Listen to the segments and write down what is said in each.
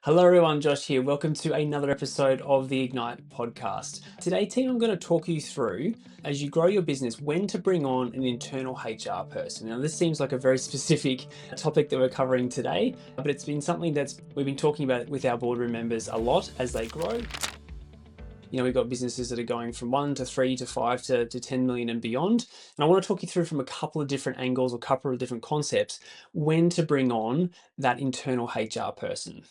Hello everyone, Josh here. Welcome to another episode of the Ignite podcast. Today, team, I'm going to talk you through, as you grow your business, when to bring on an internal HR person. Now, this seems like a very specific topic that we're covering today, but it's been something we've been talking about with our boardroom members a lot as they grow. We've got businesses that are going from 1 to 3 to 5 to 10 million and beyond. And I want to talk you through from a couple of different angles or a couple of different concepts when to bring on that internal HR person.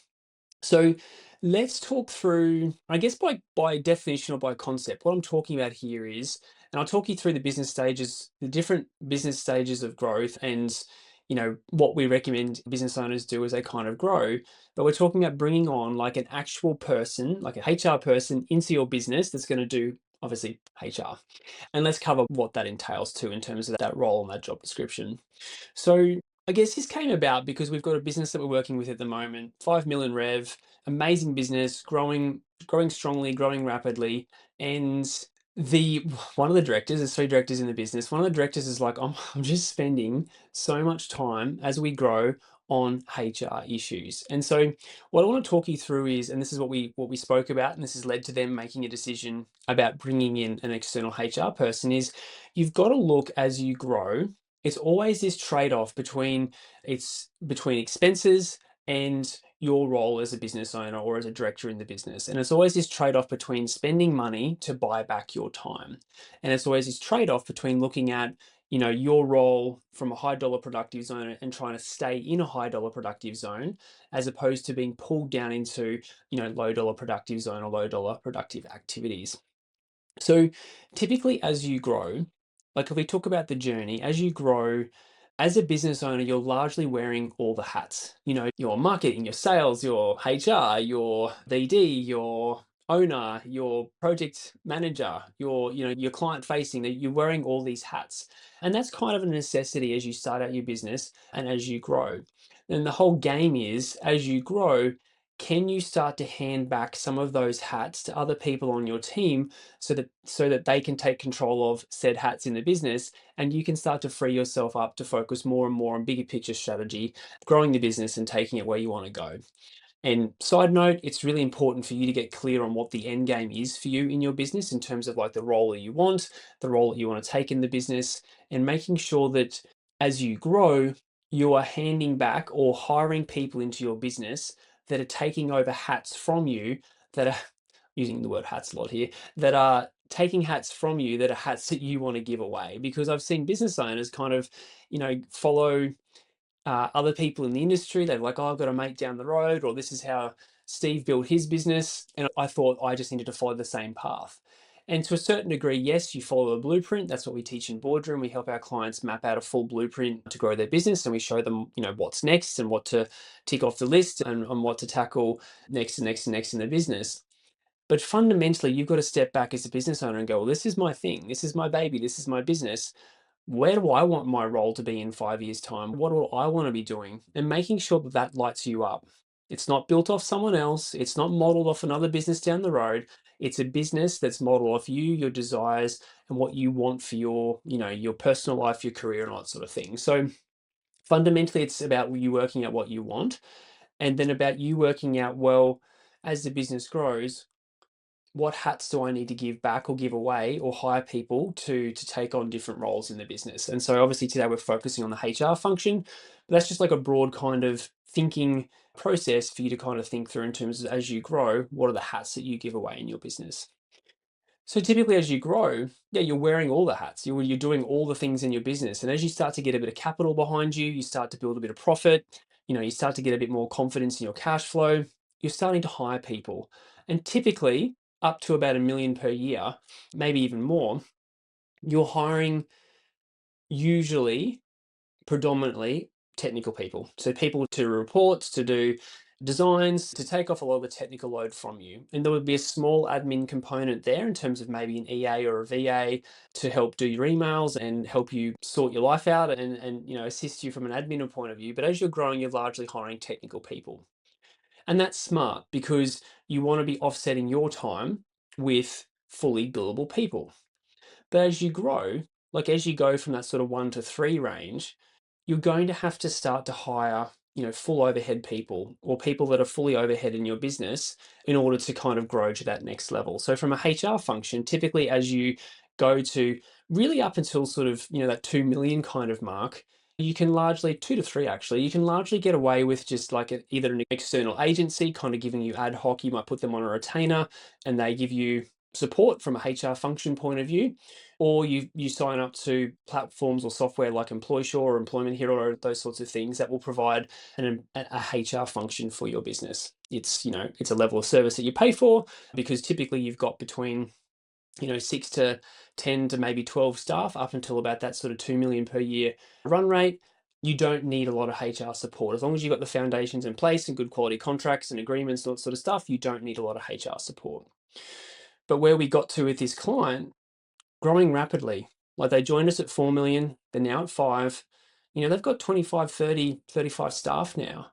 So let's talk through, I guess by definition or by concept, what I'm talking about here is, and I'll talk you through the business stages, the different business stages of growth and, what we recommend business owners do as they kind of grow. But we're talking about bringing on like an actual person, like a HR person into your business that's going to do obviously HR. And let's cover what that entails too in terms of that role and that job description. So I guess this came about because we've got a business that we're working with at the moment, 5 million rev, amazing business, growing strongly, growing rapidly. And the one of the directors, there's 3 directors in the business. One of the directors is like, I'm just spending so much time as we grow on HR issues. And so what I want to talk you through is, and this is what we spoke about, and this has led to them making a decision about bringing in an external HR person, is you've got to look as you grow. It's always this trade-off between expenses and your role as a business owner or as a director in the business. And it's always this trade-off between spending money to buy back your time. And it's always this trade-off between looking at, your role from a high dollar productive zone and trying to stay in a high dollar productive zone, as opposed to being pulled down into, low dollar productive zone or low dollar productive activities. So typically as you grow, like if we talk about the journey, as you grow as a business owner, you're largely wearing all the hats. Your marketing, your sales, your HR, your BD, your owner, your project manager, your client facing, that you're wearing all these hats. And that's kind of a necessity as you start out your business and as you grow. And the whole game is, as you grow, can you start to hand back some of those hats to other people on your team so that they can take control of said hats in the business, and you can start to free yourself up to focus more and more on bigger picture strategy, growing the business and taking it where you want to go. And side note, it's really important for you to get clear on what the end game is for you in your business in terms of like the role that you want, the role that you want to take in the business, and making sure that as you grow, you are handing back or hiring people into your business that are taking over hats from you, that are using the word hats a lot here, that are taking hats from you that are hats that you want to give away. Because I've seen business owners kind of, follow other people in the industry. They're like, oh, I've got a mate down the road, or this is how Steve built his business. And I thought I just needed to follow the same path. And to a certain degree, yes, you follow a blueprint. That's what we teach in Boardroom. We help our clients map out a full blueprint to grow their business, and we show them, what's next and what to tick off the list and what to tackle next and next and next in the business. But fundamentally, you've got to step back as a business owner and go, well, this is my thing. This is my baby. This is my business. Where do I want my role to be in 5 years' time? What do I want to be doing? And making sure that that lights you up. It's not built off someone else. It's not modeled off another business down the road. It's a business that's modeled off you, your desires, and what you want for your personal life, your career, and all that sort of thing. So fundamentally, it's about you working out what you want, and then about you working out, well, as the business grows, what hats do I need to give back or give away or hire people to take on different roles in the business? And so obviously today we're focusing on the HR function, but that's just like a broad kind of thinking process for you to kind of think through in terms of, as you grow, what are the hats that you give away in your business? So typically as you grow, yeah, you're wearing all the hats. You're doing all the things in your business. And as you start to get a bit of capital behind you, you start to build a bit of profit, you start to get a bit more confidence in your cash flow, you're starting to hire people. And typically up to about 1 million per year, maybe even more, you're hiring usually predominantly technical people. So people to do reports, to do designs, to take off a lot of the technical load from you. And there would be a small admin component there in terms of maybe an EA or a VA to help do your emails and help you sort your life out and assist you from an admin point of view. But as you're growing, you're largely hiring technical people. And that's smart because you want to be offsetting your time with fully billable people. But as you grow, like as you go from that sort of 1 to 3 range, you're going to have to start to hire, full overhead people or people that are fully overhead in your business in order to kind of grow to that next level. So from a HR function, typically as you go to really up until sort of, that 2 million kind of mark, you can largely, 2 to 3 actually, you can largely get away with just like either an external agency kind of giving you ad hoc, you might put them on a retainer and they give you support from a HR function point of view, or you sign up to platforms or software like EmploySure or Employment Hero or those sorts of things that will provide a HR function for your business. It's a level of service that you pay for because typically you've got between 6 to 10 to maybe 12 staff up until about that sort of 2 million per year run rate. You don't need a lot of HR support. As long as you've got the foundations in place and good quality contracts and agreements and that sort of stuff, you don't need a lot of HR support. But where we got to with this client, growing rapidly, like they joined us at 4 million, they're now at 5, they've got 25, 30, 35 staff now.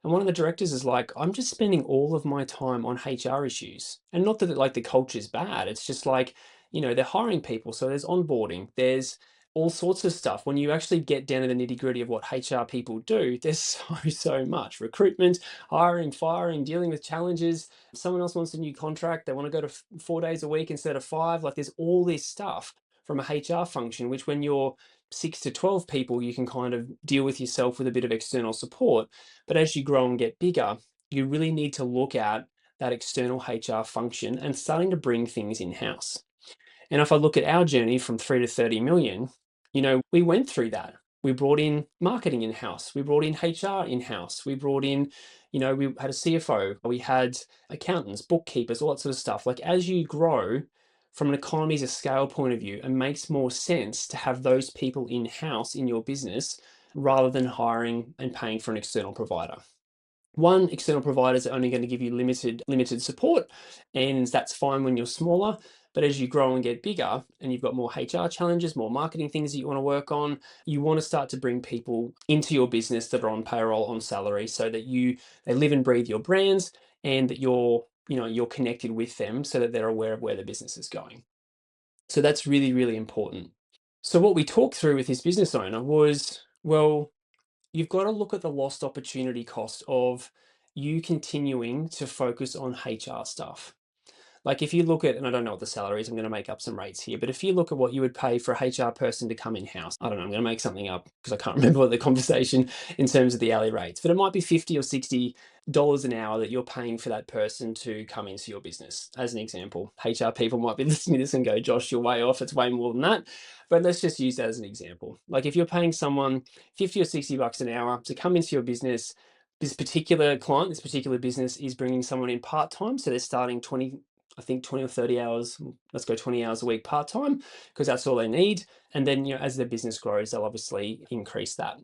And one of the directors is like, I'm just spending all of my time on HR issues. And not that like the culture's bad. It's just like, they're hiring people. So there's onboarding, there's all sorts of stuff. When you actually get down to the nitty gritty of what HR people do, there's so much recruitment, hiring, firing, dealing with challenges. Someone else wants a new contract. They want to go to 4 days a week instead of 5. Like there's all this stuff from a HR function, which when you're 6 to 12 people, you can kind of deal with yourself with a bit of external support. But as you grow and get bigger, you really need to look at that external HR function and starting to bring things in-house. And if I look at our journey from 3 to 30 million, we went through that. We brought in marketing in-house. We brought in HR in-house. We brought in, we had a CFO. We had accountants, bookkeepers, all that sort of stuff. Like as you grow from an economies of scale point of view, it makes more sense to have those people in-house in your business rather than hiring and paying for an external provider. One, external providers are only going to give you limited support, and that's fine when you're smaller. But as you grow and get bigger and you've got more HR challenges, more marketing things that you want to work on, you want to start to bring people into your business that are on payroll, on salary, so that they live and breathe your brands and that you're connected with them so that they're aware of where the business is going. So that's really, really important. So what we talked through with this business owner was, well, you've got to look at the lost opportunity cost of you continuing to focus on HR stuff. Like if you look at, and I don't know what the salary is, I'm going to make up some rates here, but if you look at what you would pay for a HR person to come in-house, I don't know, I'm going to make something up because I can't remember what the conversation in terms of the hourly rates, but it might be $50 or $60 an hour that you're paying for that person to come into your business. As an example, HR people might be listening to this and go, Josh, you're way off. It's way more than that. But let's just use that as an example. Like if you're paying someone $50 or $60 an hour to come into your business, this particular client, this particular business is bringing someone in part-time. So they're starting 20 or 30 hours, let's go 20 hours a week part-time, because that's all they need. And then, as their business grows, they'll obviously increase that.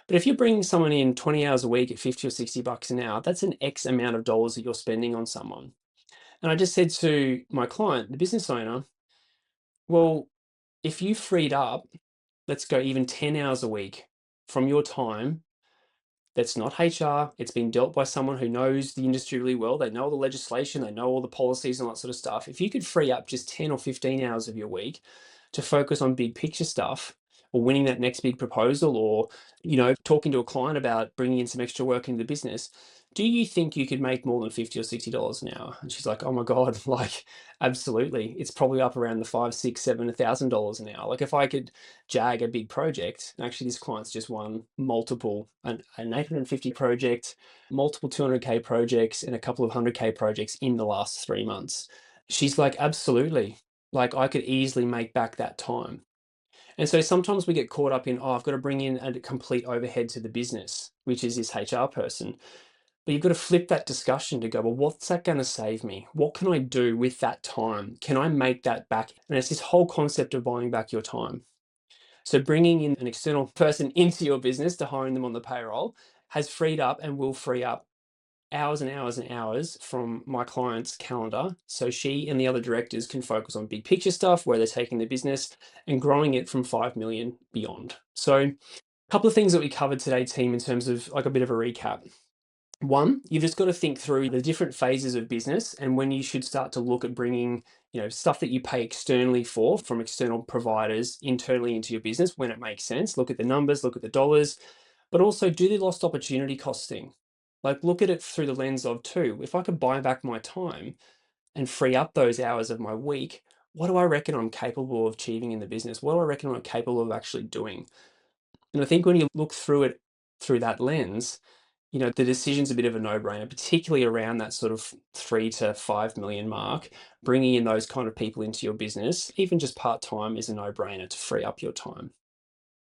But if you're bringing someone in 20 hours a week at 50 or $60 an hour, that's an X amount of dollars that you're spending on someone. And I just said to my client, the business owner, well, if you freed up, let's go even 10 hours a week from your time, that's not HR. It's been dealt by someone who knows the industry really well. They know all the legislation, they know all the policies and all that sort of stuff. If you could free up just 10 or 15 hours of your week to focus on big picture stuff or winning that next big proposal or, talking to a client about bringing in some extra work into the business, do you think you could make more than $50 or $60 an hour? And she's like, oh my God, like, absolutely. It's probably up around the $5, $6, $7, $1,000 an hour. Like if I could jag a big project, actually this client's just won multiple, an 850 project, multiple 200K projects and a couple of 100K projects in the last 3 months. She's like, absolutely. Like I could easily make back that time. And so sometimes we get caught up in, I've got to bring in a complete overhead to the business, which is this HR person. But you've got to flip that discussion to go, well, what's that going to save me? What can I do with that time? Can I make that back? And it's this whole concept of buying back your time. So bringing in an external person into your business to hiring them on the payroll has freed up and will free up hours and hours and hours from my client's calendar. So she and the other directors can focus on big picture stuff where they're taking the business and growing it from 5 million beyond. So a couple of things that we covered today, team, in terms of like a bit of a recap. One, you've just got to think through the different phases of business and when you should start to look at bringing, stuff that you pay externally for from external providers internally into your business when it makes sense. Look at the numbers, look at the dollars. But also do the lost opportunity cost thing. Like look at it through the lens of too, if I could buy back my time and free up those hours of my week, what do I reckon I'm capable of achieving in the business? What do I reckon I'm capable of actually doing? And I think when you look through it through that lens, the decision's a bit of a no-brainer, particularly around that sort of 3 to 5 million mark. Bringing in those kind of people into your business, even just part-time, is a no-brainer to free up your time.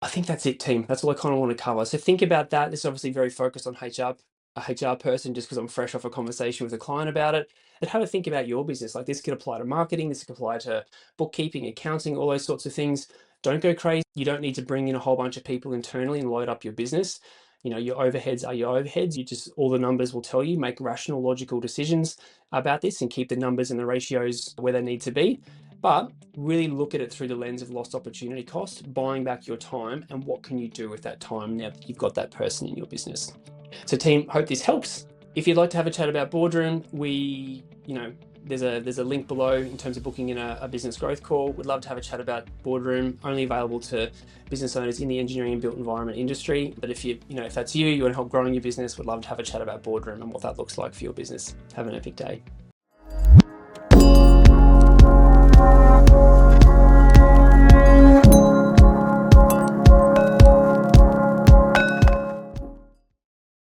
I think that's it, team. That's all I kind of want to cover. So think about that. This is obviously very focused on HR, a HR person, just because I'm fresh off a conversation with a client about it. But have a think about your business. Like this could apply to marketing, this could apply to bookkeeping, accounting, all those sorts of things. Don't go crazy. You don't need to bring in a whole bunch of people internally and load up your business. Your overheads are your overheads. You just, all the numbers will tell you, make rational, logical decisions about this and keep the numbers and the ratios where they need to be. But really look at it through the lens of lost opportunity cost, buying back your time, and what can you do with that time now that you've got that person in your business. So team, hope this helps. If you'd like to have a chat about Boardroom, there's a link below in terms of booking in a business growth call. We'd love to have a chat about Boardroom, only available to business owners in the engineering and built environment industry. But if if that's you want to help growing your business, we'd love to have a chat about Boardroom and what that looks like for your business. Have an epic day.